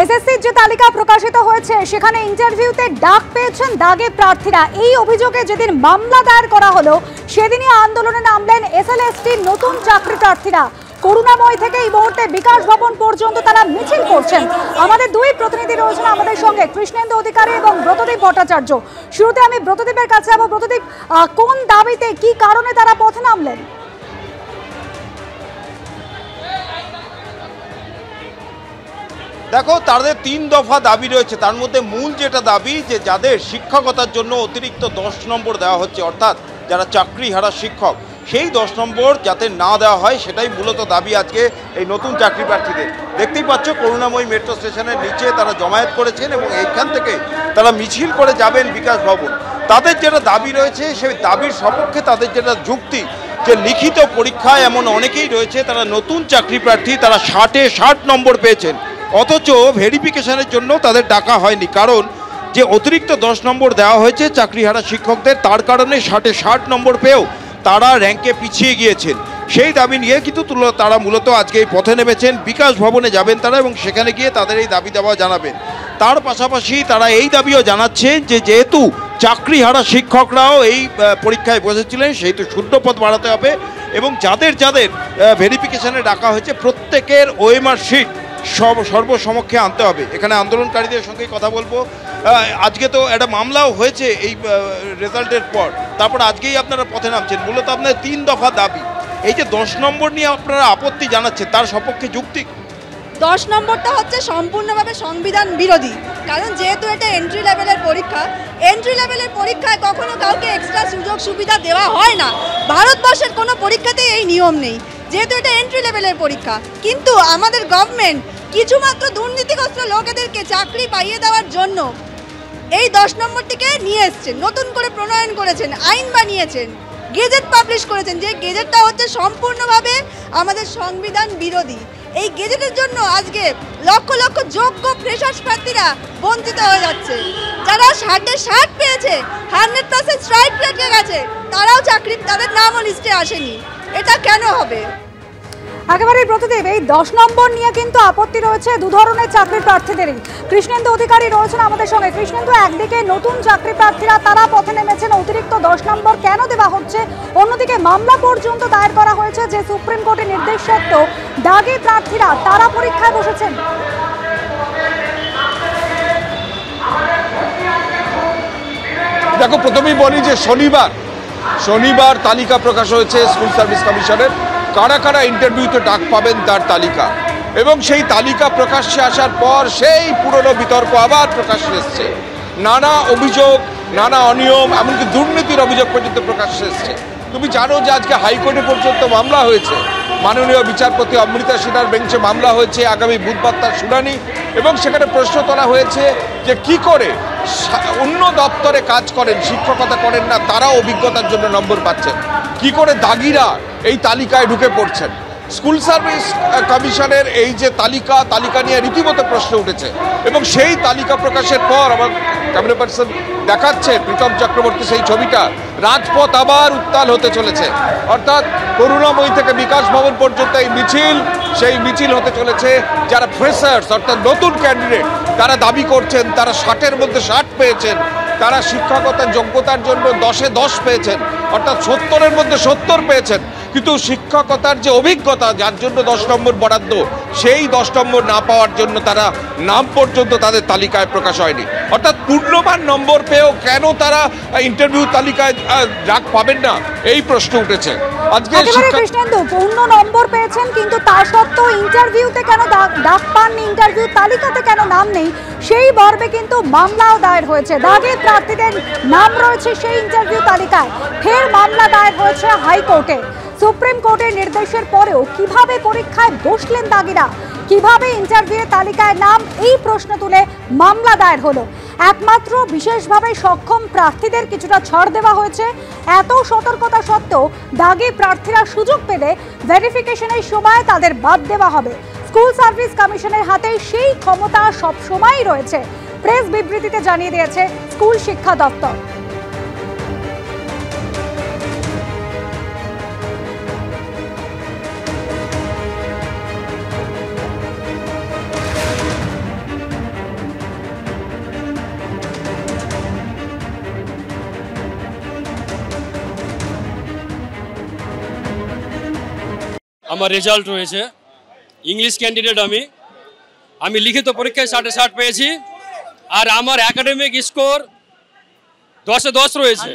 এসএসসির যে তালিকা প্রকাশিত হয়েছে সেখানে ইন্টারভিউতে ডাক পেয়েছেন দাগি প্রার্থীরা। এই অভিযোগে যেদিন মামলা দায়ের করা হলো সেদিনই আন্দোলনে নামলেন এসএলএসটির নতুন চাকরি প্রার্থীরা। করুণাময় থেকে এই মুহূর্তে বিকাশ ভবন পর্যন্ত তারা মিছিল করছেন। আমাদের দুই প্রতিনিধি রয়েছেন আমাদের সঙ্গে, কৃষ্ণেন্দু অধিকারী এবং ব্রতদীপ ভট্টাচার্য। শুরুতে আমি ব্রতদীপের কাছে যাবো। ব্রতদীপ, কোন দাবিতে, কি কারণে তারা পথে নামলেন? দেখো, তাদের 3 দফা দাবি রয়েছে। তার মধ্যে মূল যেটা দাবি, যে যাদের শিক্ষকতার জন্য অতিরিক্ত 10 নম্বর দেওয়া হচ্ছে, অর্থাৎ যারা চাকরি হারা শিক্ষক, সেই 10 নম্বর যাতে না দেওয়া হয়, সেটাই মূলত দাবি আজকে এই নতুন চাকরি প্রার্থীদের। দেখতেই পাচ্ছ, করুণাময়ী মেট্রো স্টেশনের নিচে তারা জমায়েত করেছেন এবং এইখান থেকে তারা মিছিল করে যাবেন বিকাশ ভবন। তাদের যেটা দাবি রয়েছে, সেই দাবির সপক্ষে তাদের যেটা যুক্তি, যে লিখিত পরীক্ষায় এমন অনেকেই রয়েছে তারা নতুন চাকরি প্রার্থী, তারা 60 নম্বর পেয়েছেন, অথচ ভেরিফিকেশনের জন্য তাদের ডাকা হয়নি। কারণ যে অতিরিক্ত 10 নম্বর দেওয়া হয়েছে চাকরিহারা শিক্ষকদের, তার কারণে 60 নম্বর পেয়েও তারা র্যাঙ্কে পিছিয়ে গিয়েছেন। সেই দাবি নিয়ে কিন্তু তারা মূলত আজকে এই পথে নেমেছেন। বিকাশ ভবনে যাবেন তারা এবং সেখানে গিয়ে তাদের এই দাবি দাওয়া জানাবেন। তার পাশাপাশি তারা এই দাবিও জানাচ্ছেন যে যেহেতু চাকরিহারা শিক্ষকরাও এই পরীক্ষায় বসেছিলেন, সেহেতু শূন্যপদ বাড়াতে হবে এবং যাদের ভেরিফিকেশনে ডাকা হয়েছে প্রত্যেকের ওএমআর শিট সর্বসমক্ষে আনতে হবে। এখানে আন্দোলনকারীদের সঙ্গে কথা বলবো। আজকে তো একটা মামলাও হয়েছে এই রেজাল্টের পর, তারপর আজকেই আপনারা পথে নামছেন। মূলত আপনার 3 দফা দাবি। এই যে 10 নম্বর নিয়ে আপনারা আপত্তি জানাচ্ছেন, তার সপক্ষে যুক্তি? 10 নম্বরটা হচ্ছে সম্পূর্ণভাবে সংবিধান বিরোধী। কারণ যেহেতু এটা এন্ট্রি লেভেলের পরীক্ষা, এন্ট্রি লেভেলের পরীক্ষায় কখনো কাউকে এক্সট্রা সুযোগ সুবিধা দেওয়া হয় না। ভারতবর্ষের কোনো পরীক্ষাতেই এই নিয়ম নেই, যেহেতু এটা এন্ট্রি লেভেলের পরীক্ষা। কিন্তু আমাদের গভর্নমেন্ট কিছুমাত্র দুর্নীতিগ্রস্ত লোকেদেরকে চাকরি পাইয়ে দেওয়ার জন্য এই 10 নম্বরটিকে নিয়ে এসছেন, নতুন করে প্রণয়ন করেছেন, আইন বানিয়েছেন, গেজেট পাবলিশ করেছেন, যে গেজেটটা হচ্ছে সম্পূর্ণভাবে আমাদের সংবিধান বিরোধী। এই গেজেটের জন্য আজকে লক্ষ লক্ষ যোগ্য ফ্রেশার্স প্রার্থীরা বঞ্চিত হয়ে যাচ্ছে। যারা 60 পেয়েছে, 100% স্ট্রাইক রেটে গেছে, তারাও চাকরি, তাদের নামও লিস্টে আসেনি। এটা কেন হবে? একেবারেই প্রতিদেব, এই 10 নম্বর নিয়ে কিন্তু আপত্তি রয়েছে দু ধরনের চাকরি প্রার্থীদেরই। কৃষ্ণেন্দু অধিকারী রয়েছেন আমাদের সঙ্গে। কৃষ্ণেন্দু, একদিকে নতুন চাকরি প্রার্থীরা তারা পথে নেমেছেন অতিরিক্ত 10 নম্বর কেন দেওয়া হচ্ছে, অন্যদিকে মামলা পর্যন্ত দায়ের করা হয়েছে যে সুপ্রিম কোর্টের নির্দেশ সত্ত্বেও দাগি প্রার্থীরা তারা পরীক্ষায় বসেছেন। দেখো, প্রথমেই বলি যে শনিবার তালিকা প্রকাশ হয়েছে স্কুল সার্ভিস কমিশনের, কারা কারা ইন্টারভিউতে ডাক পাবেন তার তালিকা। এবং সেই তালিকা প্রকাশ্যে আসার পর সেই পুরনো বিতর্ক আবার প্রকাশ্যে এসছে। নানা অভিযোগ, নানা অনিয়ম, এমনকি দুর্নীতির অভিযোগ পর্যন্ত প্রকাশ্যে এসছে। তুমি জানো যে আজকে হাইকোর্টে পর্যন্ত মামলা হয়েছে, মাননীয় বিচারপতি অমৃতা সিনহার বেঞ্চে মামলা হয়েছে। আগামী বুধবার তার শুনানি, এবং সেখানে প্রশ্ন তোলা হয়েছে যে কি করে অন্য দপ্তরে কাজ করেন, শিক্ষকতা করেন না, তারাও অভিজ্ঞতার জন্য নম্বর পাচ্ছেন, কি করে দাগিরা এই তালিকায় ঢুকে পড়ছেন। স্কুল সার্ভিস কমিশনের এই যে তালিকা নিয়ে রীতিমতো প্রশ্ন উঠেছে। এবং সেই তালিকা প্রকাশের পর আমার ক্যামেরা পার্সন দেখাচ্ছে প্রীতম চক্রবর্তী সেই ছবিটা, রাজপথ আবার উত্তাল হতে চলেছে। অর্থাৎ করুণাময়ী থেকে বিকাশ ভবন পর্যন্ত এই সেই মিছিল হতে চলেছে। যারা ফ্রেশার্স অর্থাৎ নতুন ক্যান্ডিডেট, তারা দাবি করছেন তারা 60-এর মধ্যে 60 পেয়েছেন, তারা শিক্ষকতার যোগ্যতার জন্য 10-এ 10 পেয়েছেন, অর্থাৎ 70-এর মধ্যে 70 পেয়েছেন। কিন্তু শিক্ষকতার যে অভিজ্ঞতা, যার জন্য 10 নম্বর বরাদ্দ, সেই 10 নম্বর না পাওয়ার জন্য তারা নাম পর্যন্ত তাদের তালিকায় প্রকাশ হয়নি। অর্থাৎ পূর্ণমান নম্বর পেয়েও কেন তারা ইন্টারভিউ তালিকায় ডাক পাবেন না, এই প্রশ্ন উঠেছে। আজকে কৃষ্ণেন্দু, পূর্ণ নম্বর পেয়েছেন কিন্তু তা সত্ত্বেও ইন্টারভিউতে কেন ডাক পাননি, ইন্টারভিউ তালিকাতে কেন নাম নেই, সেই মর্মে কিন্তু মামলাও দায়ের হয়েছে। দাগি প্রার্থীদের নাম রয়েছে সেই ইন্টারভিউ তালিকায়, ফের মামলা দায়ের হয়েছে হাইকোর্টে। সুপ্রিম কোর্টের নির্দেশের পরেও কিভাবে পরীক্ষায় বসলেন দাগিরা, কিভাবে ইন্টারভিউয়ের তালিকায় নাম, এই প্রশ্ন তুলে মামলা দায়ের হলো। একমাত্র বিশেষভাবে সক্ষম প্রার্থীদের কিছুটা ছাড় দেওয়া হয়েছে। এত সতর্কতা সত্ত্বেও দাগি প্রার্থীরা সুযোগ পেলে ভেরিফিকেশনের সময় তাদের বাদ দেওয়া হবে। স্কুল সার্ভিস কমিশনের হাতে সেই ক্ষমতা সব সময়ই রয়েছে, প্রেস বিবৃতিতে জানিয়ে দিয়েছে স্কুল শিক্ষা দপ্তর। আমার রেজাল্ট রয়েছে। ইংলিশ ক্যান্ডিডেট আমি লিখিত পরীক্ষায় 60 পেয়েছি, আর আমার একাডেমিক স্কোর 10-এ 10 রয়েছে।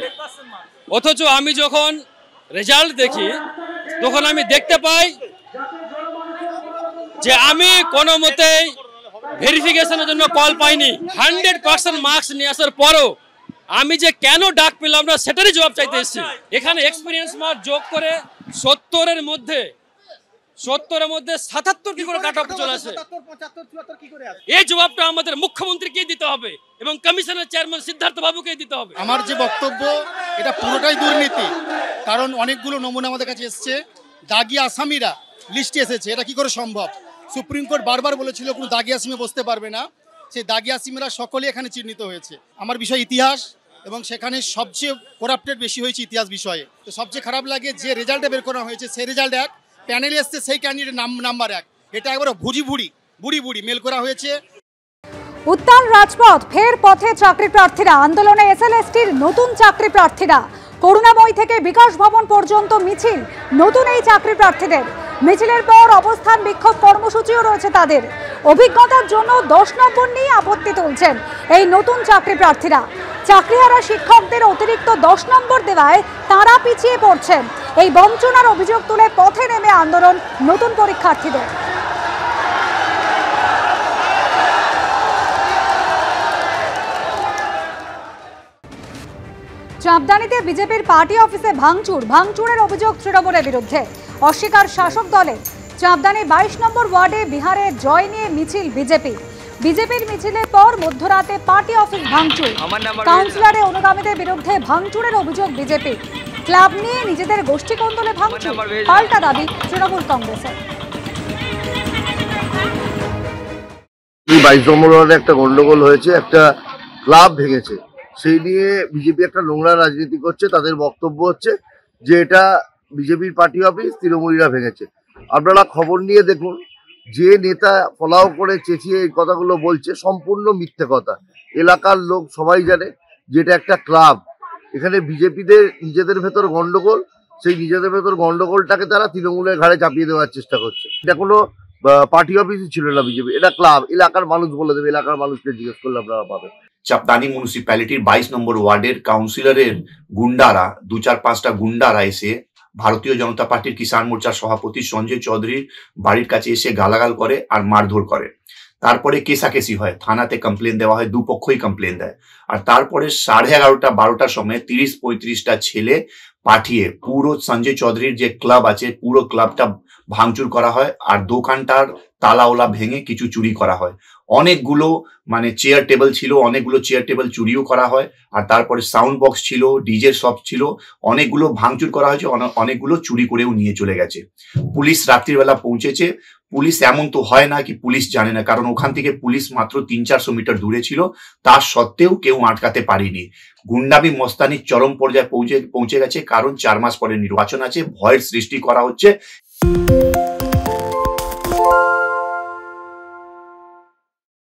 অথচ আমি যখন রেজাল্ট দেখি তখন আমি দেখতে পাই যে আমি কোনো মতেই ভেরিফিকেশনের জন্য কল পাইনি। 100% মার্কস নিয়ে আসার পরও আমি যে কেন ডাক পেলাম না সেটারই জবাব চাইতে এসেছি। এখানে এক্সপিরিয়েন্স মার্ক যোগ করে 70-এর মধ্যে 77 কি করে কাট অফ চলে আসে, এই জবাবটা আমাদের মুখ্যমন্ত্রীকে দিতে হবে এবং কমিশনের চেয়ারম্যান সিদ্ধার্থ বাবুকে দিতে হবে। আমার যে বক্তব্য এটা পুরোটাই দুর্নীতি, কারণ অনেকগুলো নমুনা আমাদের কাছে এসছে, দাগি আসামিরা লিস্টে এসেছে। এটা কি করে সম্ভব? সুপ্রিম কোর্ট বারবার বলেছিল কোনো দাগি আসামি বসতে পারবে না, সেই দাগি আসামিরা সকলে এখানে চিহ্নিত হয়েছে। আমার বিষয় ইতিহাস, এবং সেখানে সবচেয়ে করাপ্টেড বেশি হয়েছে ইতিহাস বিষয়ে। তো সবচেয়ে খারাপ লাগে যে রেজাল্টে বের করা হয়েছে সেই রেজাল্ট এক, প্যানেলে এসছে সেই ক্যান্ডিডেট নাম্বার 1। এটা একবারে বুড়ি মেল করা হয়েছে। উত্তাল রাজপথ, ফের পথে চাকরি প্রার্থীরা, আন্দোলনে এসএলএসটির নতুন চাকরি প্রার্থীরা। করুণাময়ী থেকে বিকাশ ভবন পর্যন্ত মিছিল নতুন এই চাকরি প্রার্থীদের। মিছিলের পর অবস্থান বিক্ষোভ কর্মসূচিও রয়েছে তাদের। অভিজ্ঞতার জন্য 10 নম্বর নিয়ে আপত্তি তুলছেন এই নতুন চাকরি প্রার্থীরা। চাকরিহারা শিক্ষকদের অতিরিক্ত 10 নম্বর দেওয়ায় তারা পিছিয়ে পড়ছেন। এই বঞ্চনার অভিযোগ তুলে পথে নেমে আন্দোলন নতুন পরীক্ষার্থীদের। চাঁদদানিতে বিজেপির পার্টি অফিসে ভাঙচুরের অভিযোগ তৃণমূলের বিরুদ্ধে। অস্বীকার শাসক দলে। চাঁদদানি 22 নম্বর ওয়ার্ডে বিহারে জয় নিয়ে মিছিল বিজেপির মিছিলের পর মধ্যরাতে পার্টি অফিস ভাঙচুর। কাউন্সিলরের অনুগামীদের বিরুদ্ধে ভাঙচুরের অভিযোগ বিজেপি। ক্লাব নিয়ে নিজেদের গোষ্ঠী কোন্দলে ভাঙচুর, পাল্টা দাবি তৃণমূল কংগ্রেসের। 22 নম্বর ওয়ার্ডে একটা গন্ডগোল হয়েছে, একটা ক্লাব ভেঙেছে, সেই নিয়ে বিজেপি একটা নোংরা রাজনীতি করছে। তাদের বক্তব্য হচ্ছে যে এটা বিজেপির পার্টি অফিস, তৃণমূলীরা ভেঙেছে। আপনারা খবর নিয়ে দেখুন, যে নেতা ফলাও করে চেঁচিয়ে এই কথাগুলো বলছে সম্পূর্ণ মিথ্যে কথা। এলাকার লোক সবাই জানে যে এটা একটা ক্লাব। এখানে বিজেপিদের নিজেদের ভেতর গন্ডগোল, সেই নিজেদের ভেতর গন্ডগোলটাকে তারা তৃণমূলের ঘাড়ে চাপিয়ে দেওয়ার চেষ্টা করছে। এটা কোনো পার্টি অফিসই ছিল না বিজেপি, এটা ক্লাব। এলাকার মানুষ বলে দেবে, এলাকার মানুষকে জিজ্ঞেস করলে আপনারা পাবেন। চাপদানি মিউনিসিপ্যালিটির 22 নম্বর ওয়ার্ডের কাউন্সিলরের গুন্ডারা, 2-4-5টা গুন্ডারা এসে ভারতীয় জনতা পার্টির কিষাণ মোর্চার সভাপতি সঞ্জয় চৌধুরীর বাড়ির কাছে এসে গালাগাল করে আর মারধর করে। তারপরে কেসাকেসি হয়, থানাতে কমপ্লেন দেওয়া হয়, দুপক্ষই কমপ্লেন দেয়। আর তারপরে 11:30-12টার সময় 30-35টা ছেলে পাঠিয়ে পুরো সঞ্জয় চৌধুরীর যে ক্লাব আছে পুরো ক্লাবটা ভাঙচুর করা হয়, আর দোকানটার তালাওলা ভেঙে কিছু চুরি করা হয়। অনেকগুলো চেয়ার টেবিল ছিল, অনেকগুলো চেয়ার টেবিল চুরিও করা হয়। আর তারপরে সাউন্ড বক্স ছিল, ডিজে সব ছিল, অনেকগুলো ভাঙচুর করা হয়েছে, অনেকগুলো চুরি করেও নিয়ে চলে গেছে। পুলিশ রাত্রিবেলা পৌঁছেছে। পুলিশ এমন তো হয় না কি পুলিশ জানে না, কারণ ওখান থেকে পুলিশ মাত্র 300-400 মিটার দূরে ছিল, তার সত্ত্বেও কেউ আটকাতে পারেনি। গুন্ডামি মস্তানির চরম পর্যায়ে পৌঁছে গেছে, কারণ 4 মাস পরে নির্বাচন আছে, ভয়ের সৃষ্টি করা হচ্ছে।